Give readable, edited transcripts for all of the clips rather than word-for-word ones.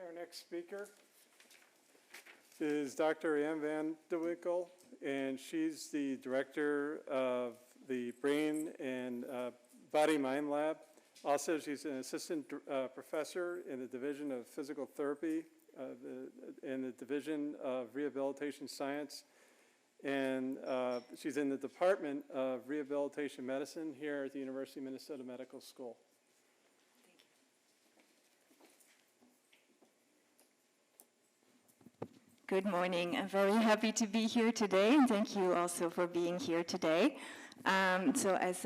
Our next speaker is Dr. Ann Vanderwinkle, and she's the director of the Brain and Body-Mind Lab. Also, she's an assistant professor in the Division of Physical Therapy in the Division of Rehabilitation Science. And she's in the Department of Rehabilitation Medicine here at the University of Minnesota Medical School. Good morning. I'm very happy to be here today, and thank you also for being here today. So as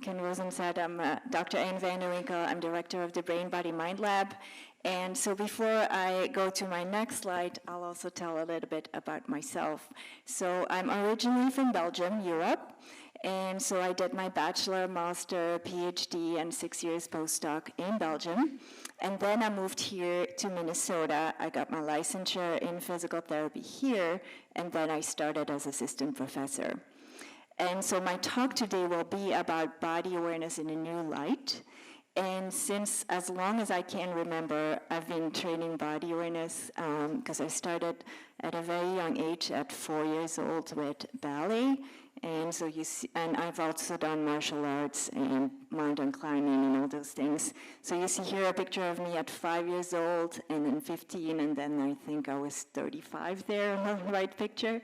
Ken Rosen said, I'm Dr. Ann Vanderwinkle. I'm director of the Brain Body Mind Lab. And so before I go to my next slide, I'll also tell a little bit about myself. So I'm originally from Belgium, Europe. And so I did my bachelor, master, PhD, and 6 years postdoc in Belgium. And then I moved here to Minnesota. I got my licensure in physical therapy here, and then I started as assistant professor. And so my talk today will be about body awareness in a new light. And since as long as I can remember, I've been training body awareness because I started at a very young age, at 4 years old, with ballet. And so you see, and I've also done martial arts and mountain climbing and all those things. So you see here a picture of me at 5 years old, and then 15, and then I think I was 35 there in the right picture.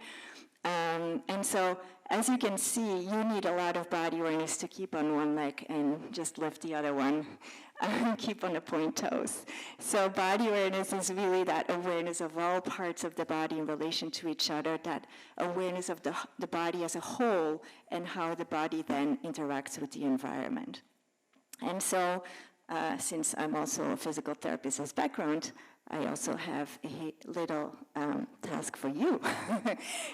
And so, as you can see, you need a lot of body awareness to keep on one leg and just lift the other one, keep on the point toes. So body awareness is really that awareness of all parts of the body in relation to each other, that awareness of the body as a whole and how the body then interacts with the environment. And so, since I'm also a physical therapist as background, I also have a little task for you.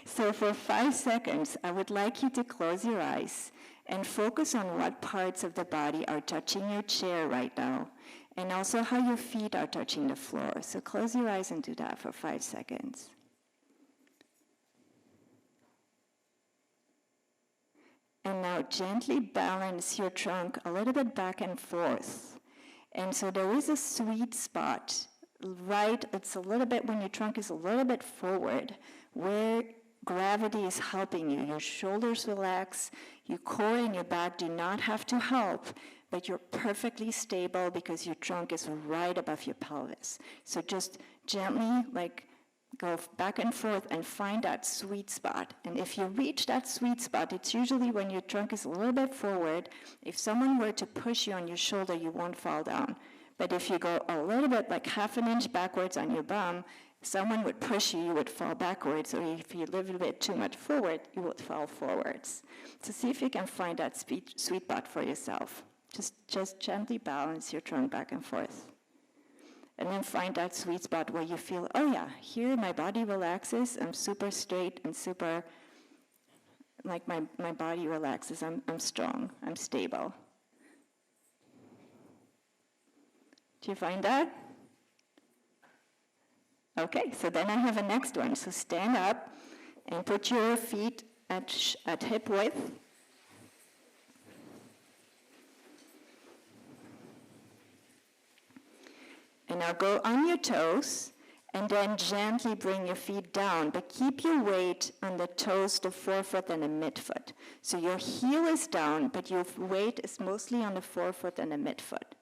So for 5 seconds, I would like you to close your eyes and focus on what parts of the body are touching your chair right now, and also how your feet are touching the floor. So close your eyes and do that for 5 seconds. And now gently balance your trunk a little bit back and forth. And so there is a sweet spot, right? It's a little bit when your trunk is a little bit forward, where gravity is helping you. Your shoulders relax, your core and your back do not have to help, but you're perfectly stable because your trunk is right above your pelvis. So just gently, go back and forth and find that sweet spot. And if you reach that sweet spot, it's usually when your trunk is a little bit forward. If someone were to push you on your shoulder, you won't fall down. But if you go a little bit, like half an inch backwards on your bum, someone would push you, you would fall backwards. Or if you live a bit too much forward, you would fall forwards. So see if you can find that sweet spot for yourself. Just gently balance your trunk back and forth. And then find that sweet spot where you feel, oh yeah, here my body relaxes, I'm super straight and super, like my body relaxes, I'm strong, I'm stable. Do you find that? Okay, so then I have a next one. So stand up and put your feet at hip width. And now go on your toes, and then gently bring your feet down, but keep your weight on the toes, the forefoot, and the midfoot. So your heel is down, but your weight is mostly on the forefoot and the midfoot.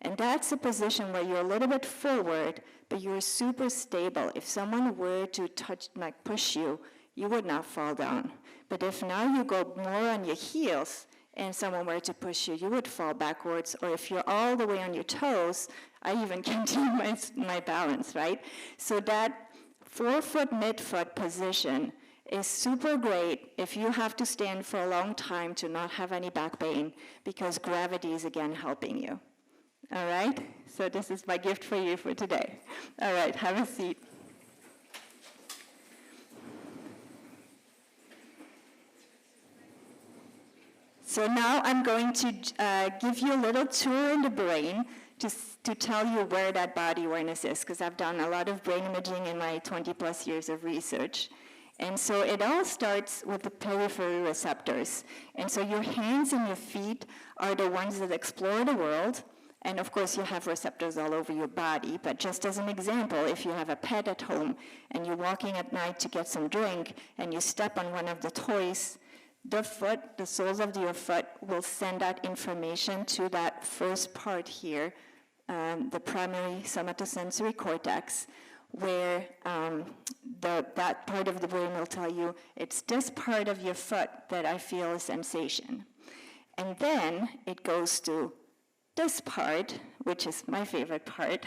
And that's a position where you're a little bit forward, but you're super stable. If someone were to push you, you would not fall down. But if now you go more on your heels, and someone were to push you, you would fall backwards. Or if you're all the way on your toes, I even can do my balance, right? So that forefoot, midfoot position is super great if you have to stand for a long time to not have any back pain, because gravity is again helping you. All right? So this is my gift for you for today. All right, have a seat. So now I'm going to give you a little tour in the brain to tell you where that body awareness is, because I've done a lot of brain imaging in my 20 plus years of research. And so it all starts with the peripheral receptors. And so your hands and your feet are the ones that explore the world, And of course, you have receptors all over your body, but just as an example, if you have a pet at home and you're walking at night to get some drink and you step on one of the toys, the soles of your foot will send that information to that first part here, the primary somatosensory cortex, where that part of the brain will tell you, it's this part of your foot that I feel a sensation. And then it goes to this part, which is my favorite part.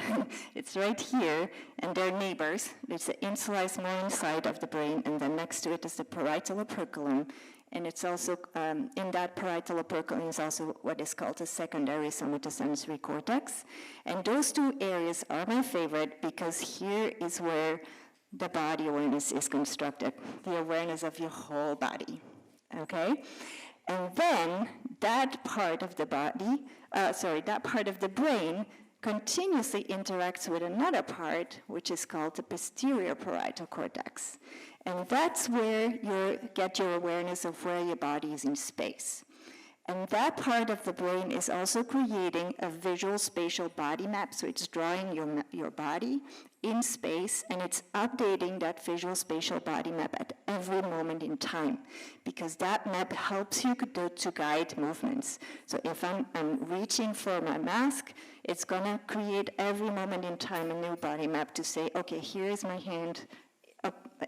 It's right here, and they're neighbors. It's the insula is more inside of the brain, and then next to it is the parietal operculum. And it's also, in that parietal operculum is also what is called the secondary somatosensory cortex. And those two areas are my favorite because here is where the body awareness is constructed, the awareness of your whole body, okay? And then that part of the body, that part of the brain continuously interacts with another part, which is called the posterior parietal cortex. And that's where you get your awareness of where your body is in space. And that part of the brain is also creating a visual spatial body map, so it's drawing your body in space, and it's updating that visual spatial body map at every moment in time, because that map helps you to guide movements. So if I'm reaching for my mask, it's going to create every moment in time a new body map to say, okay, here is my hand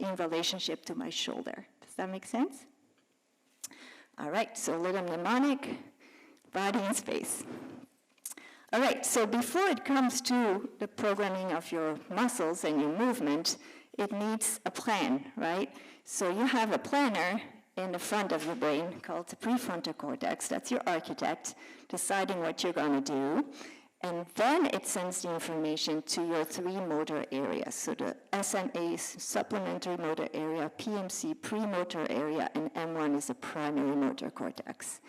in relationship to my shoulder. Does that make sense? All right, so a little mnemonic, body in space. All right, so before it comes to the programming of your muscles and your movement, it needs a plan, right? So you have a planner in the front of your brain called the prefrontal cortex. That's your architect deciding what you're going to do. And then it sends the information to your three motor areas. So the SMA is supplementary motor area, PMC, premotor area, and M1 is the primary motor cortex.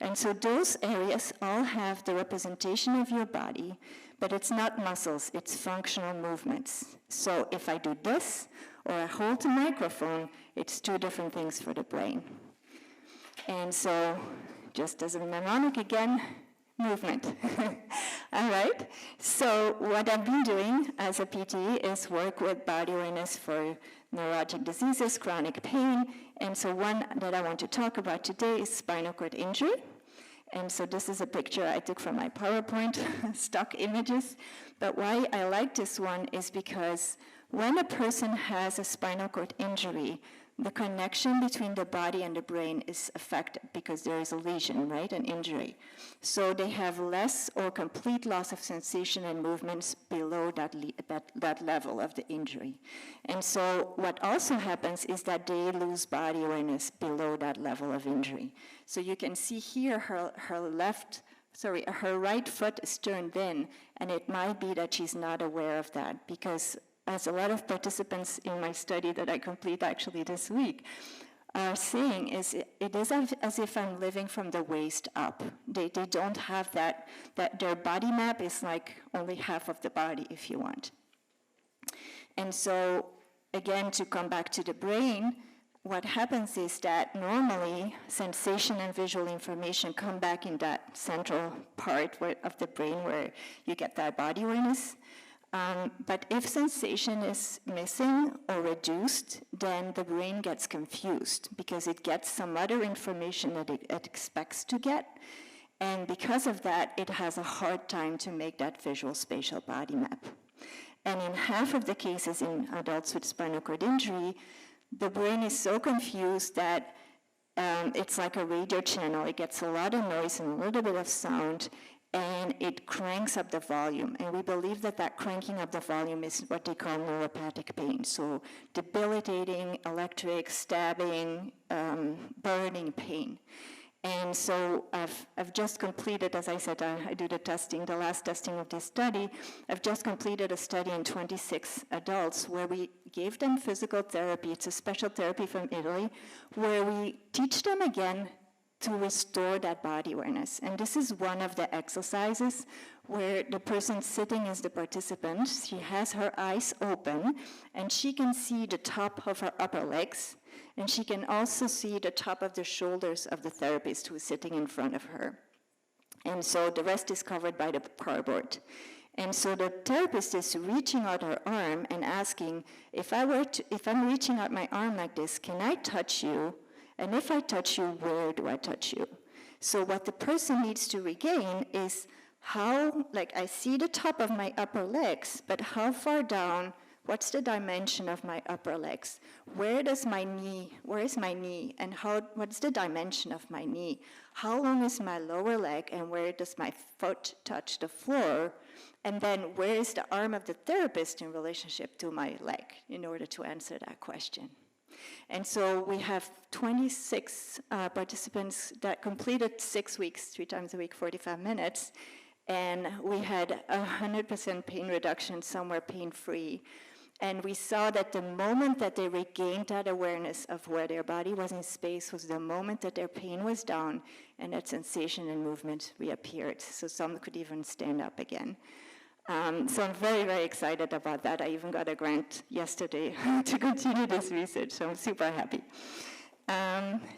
And so those areas all have the representation of your body, but it's not muscles, it's functional movements. So if I do this, or I hold the microphone, it's two different things for the brain. And so, just as a mnemonic again, movement. All right, so what I've been doing as a PT is work with body awareness for neurologic diseases, chronic pain, and so one that I want to talk about today is spinal cord injury. And so this is a picture I took from my PowerPoint stock images, but why I like this one is because when a person has a spinal cord injury, the connection between the body and the brain is affected because there is a lesion, right, an injury. So they have less or complete loss of sensation and movements below that level of the injury. And so what also happens is that they lose body awareness below that level of injury. So you can see here her right foot is turned in, and it might be that she's not aware of that because as a lot of participants in my study that I complete actually this week are saying, is it is as if I'm living from the waist up. They don't have that their body map is like only half of the body, if you want. And so, again, to come back to the brain, what happens is that normally sensation and visual information come back in that central part of the brain where you get that body awareness. But if sensation is missing or reduced, then the brain gets confused because it gets some other information that it expects to get. And because of that, it has a hard time to make that visual spatial body map. And in half of the cases in adults with spinal cord injury, the brain is so confused that it's like a radio channel. It gets a lot of noise and a little bit of sound, and it cranks up the volume. And we believe that cranking up the volume is what they call neuropathic pain. So debilitating, electric, stabbing, burning pain. And so I've just completed, as I said, I do the testing, the last testing of this study. I've just completed a study in 26 adults where we gave them physical therapy. It's a special therapy from Italy, where we teach them again to restore that body awareness. And this is one of the exercises where the person sitting is the participant. She has her eyes open, and she can see the top of her upper legs, and she can also see the top of the shoulders of the therapist who is sitting in front of her. And so the rest is covered by the cardboard. And so the therapist is reaching out her arm and asking, if I'm reaching out my arm like this, can I touch you? And if I touch you, where do I touch you? So what the person needs to regain is how, like I see the top of my upper legs, but how far down, what's the dimension of my upper legs? Where is my knee, and what's the dimension of my knee? How long is my lower leg, and where does my foot touch the floor? And then where is the arm of the therapist in relationship to my leg in order to answer that question? And so we have 26 participants that completed 6 weeks, 3 times a week, 45 minutes. And we had 100% pain reduction, somewhere pain-free. And we saw that the moment that they regained that awareness of where their body was in space was the moment that their pain was down and that sensation and movement reappeared. So some could even stand up again. So I'm very, very excited about that. I even got a grant yesterday to continue this research, so I'm super happy.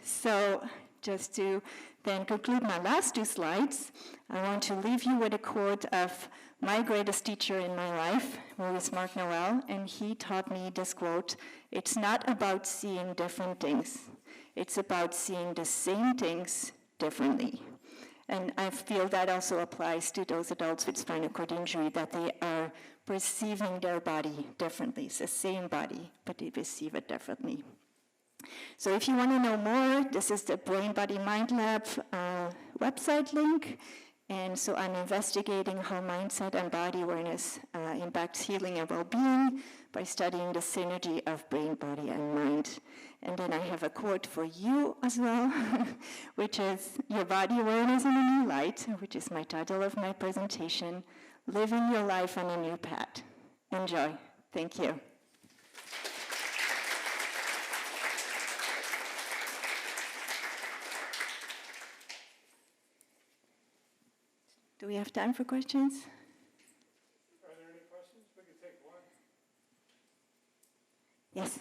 So just to then conclude my last 2 slides, I want to leave you with a quote of my greatest teacher in my life, who is McNamara, and he taught me this quote: "It's not about seeing different things, it's about seeing the same things differently." And I feel that also applies to those adults with spinal cord injury, that they are perceiving their body differently. It's the same body, but they perceive it differently. So if you want to know more, this is the Brain Body Mind Lab website link. And so I'm investigating how mindset and body awareness impacts healing and well-being by studying the synergy of brain, body, and mind. And then I have a quote for you as well, which is "Your body awareness in a new light," which is my title of my presentation, "Living your life on a new path." Enjoy. Thank you. Do we have time for questions? Are there any questions? We can take one. Yes. Do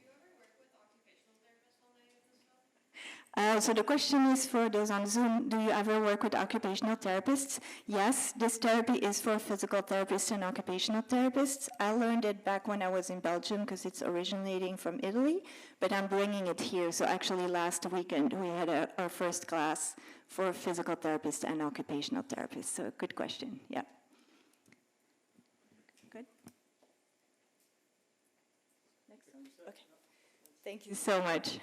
you ever work with occupational therapists on any of this stuff? So the question is for those on Zoom, do you ever work with occupational therapists? Yes, this therapy is for physical therapists and occupational therapists. I learned it back when I was in Belgium because it's originating from Italy, but I'm bringing it here. So actually last weekend we had our first class for physical therapists and occupational therapists. So good question, yeah. Good? Next one? Okay. Thank you so much.